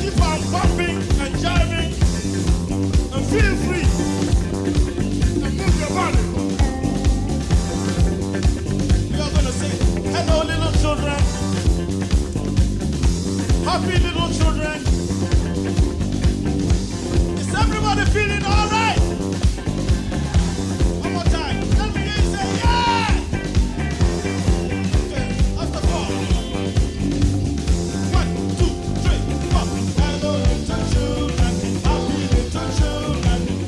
keep on bumping and jiving and feel free and move your body. We are going to sing, hello little children, happy little children. Is everybody feeling all right? One more time. Let me hear you say, yeah! Okay, after 4. 1, 2, 3, 4. Hello little children, happy little children.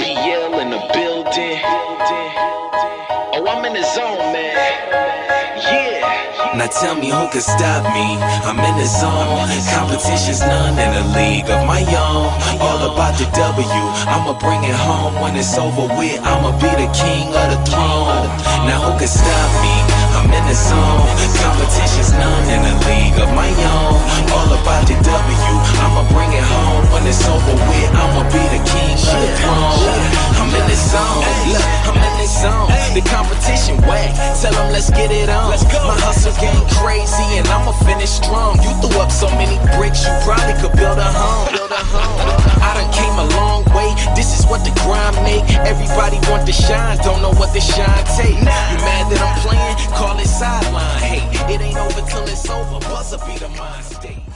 BL in the building. Oh, I'm in the zone, man. Yeah. Now tell me who can stop me. I'm in the zone. Competition's none in a league of my own. All about the W. I'ma bring it home. When it's over with, I'ma be the king of the throne. Now who can stop me? I'm in the zone. Competition's none in a league of my own. All about the W. I'ma bring it home. When it's over with, I'ma be the king of the throne. I'm in the zone. Look, I'm in the zone. The competition whack. Tell them let's get it on. My hustle game crazy and I'ma finish strong. You threw up so many bricks, you probably could build a home. I done came a long way. This is what the grind make. Everybody want to shine, don't know what the shine take. You mad that I'm playing? Call it sideline. Hey, it ain't over till it's over. Buzzer be the mind state.